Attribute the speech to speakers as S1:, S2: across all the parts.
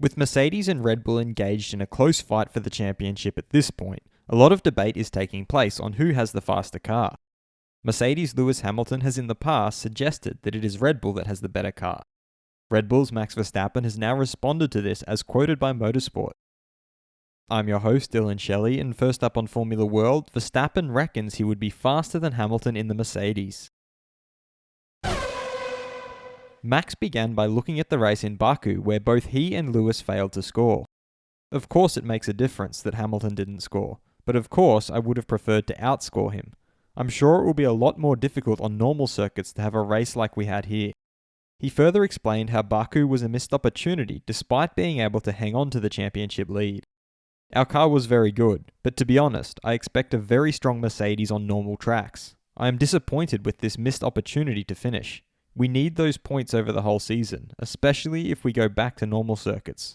S1: With Mercedes and Red Bull engaged in a close fight for the championship at this point, a lot of debate is taking place on who has the faster car. Mercedes' Lewis Hamilton has in the past suggested that it is Red Bull that has the better car. Red Bull's Max Verstappen has now responded to this as quoted by Motorsport. I'm your host Dillon Shelley, and first up on Formula World, Verstappen reckons he would be faster than Hamilton in the Mercedes. Max began by looking at the race in Baku where both he and Lewis failed to score. Of course it makes a difference that Hamilton didn't score, but of course I would have preferred to outscore him. I'm sure it will be a lot more difficult on normal circuits to have a race like we had here. He further explained how Baku was a missed opportunity despite being able to hang on to the championship lead. Our car was very good, but to be honest, I expect a very strong Mercedes on normal tracks. I am disappointed with this missed opportunity to finish. We need those points over the whole season, especially if we go back to normal circuits.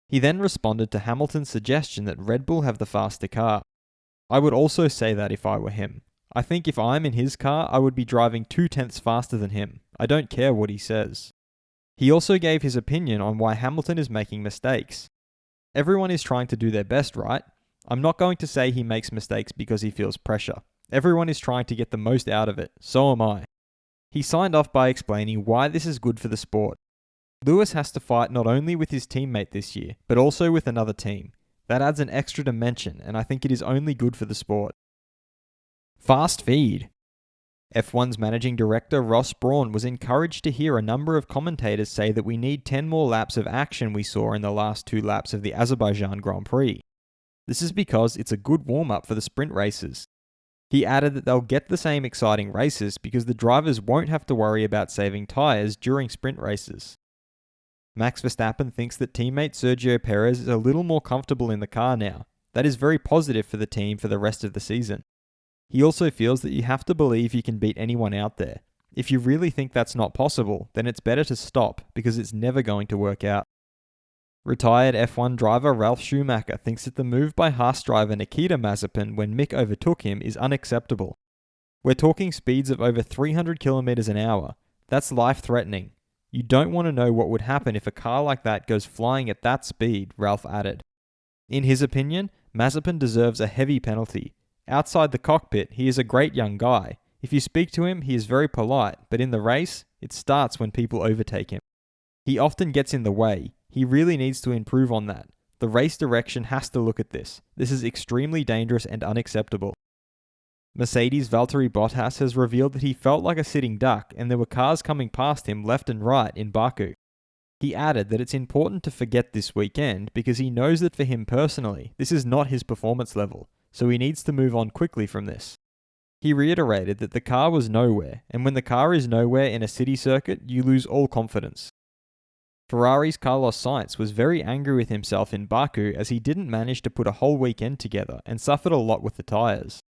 S1: He then responded to Hamilton's suggestion that Red Bull have the faster car. I would also say that if I were him. I think if I'm in his car, I would be driving 0.2 faster than him. I don't care what he says. He also gave his opinion on why Hamilton is making mistakes. Everyone is trying to do their best, right? I'm not going to say he makes mistakes because he feels pressure. Everyone is trying to get the most out of it, so am I. He signed off by explaining why this is good for the sport. Lewis has to fight not only with his teammate this year, but also with another team. That adds an extra dimension, and I think it is only good for the sport. Fast feed. F1's managing director Ross Brawn was encouraged to hear a number of commentators say that we need 10 more laps of action we saw in the last 2 laps of the Azerbaijan Grand Prix. This is because it's a good warm-up for the sprint races. He added that they'll get the same exciting races because the drivers won't have to worry about saving tyres during sprint races. Max Verstappen thinks that teammate Sergio Perez is a little more comfortable in the car now. That is very positive for the team for the rest of the season. He also feels that you have to believe you can beat anyone out there. If you really think that's not possible, then it's better to stop because it's never going to work out. Retired F1 driver Ralf Schumacher thinks that the move by Haas driver Nikita Mazepin when Mick overtook him is unacceptable. We're talking speeds of over 300 km an hour. That's life-threatening. You don't want to know what would happen if a car like that goes flying at that speed, Ralf added. In his opinion, Mazepin deserves a heavy penalty. Outside the cockpit, he is a great young guy. If you speak to him, he is very polite, but in the race, it starts when people overtake him. He often gets in the way. He really needs to improve on that. The race direction has to look at this. This is extremely dangerous and unacceptable. Mercedes' Valtteri Bottas has revealed that he felt like a sitting duck and there were cars coming past him left and right in Baku. He added that it's important to forget this weekend because he knows that for him personally, this is not his performance level, so he needs to move on quickly from this. He reiterated that the car was nowhere, and when the car is nowhere in a city circuit, you lose all confidence. Ferrari's Carlos Sainz was very angry with himself in Baku as he didn't manage to put a whole weekend together and suffered a lot with the tyres.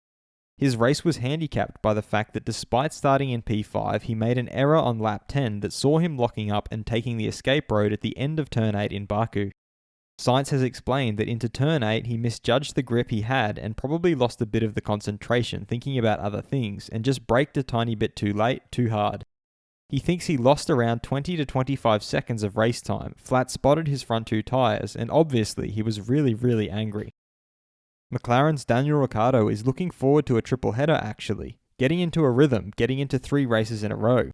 S1: His race was handicapped by the fact that despite starting in P5, he made an error on lap 10 that saw him locking up and taking the escape road at the end of turn 8 in Baku. Sainz has explained that into turn 8 he misjudged the grip he had and probably lost a bit of the concentration thinking about other things and just braked a tiny bit too late, too hard. He thinks he lost around 20 to 25 seconds of race time, flat spotted his front 2 tyres, and obviously he was really angry. McLaren's Daniel Ricciardo is looking forward to a triple header actually, getting into a rhythm, getting into 3 races in a row.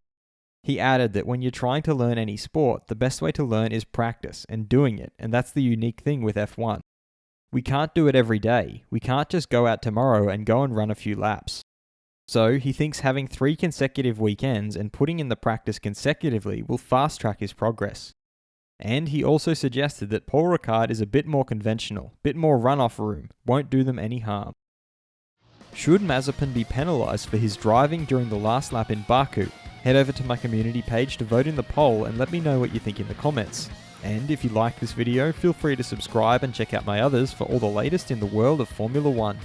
S1: He added that when you're trying to learn any sport, the best way to learn is practice and doing it, and that's the unique thing with F1. We can't do it every day. We can't just go out tomorrow and go and run a few laps. So, he thinks having 3 consecutive weekends and putting in the practice consecutively will fast-track his progress. And he also suggested that Paul Ricard is a bit more conventional, bit more run-off room, won't do them any harm. Should Mazepin be penalised for his driving during the last lap in Baku? Head over to my community page to vote in the poll and let me know what you think in the comments. And if you like this video, feel free to subscribe and check out my others for all the latest in the world of Formula 1.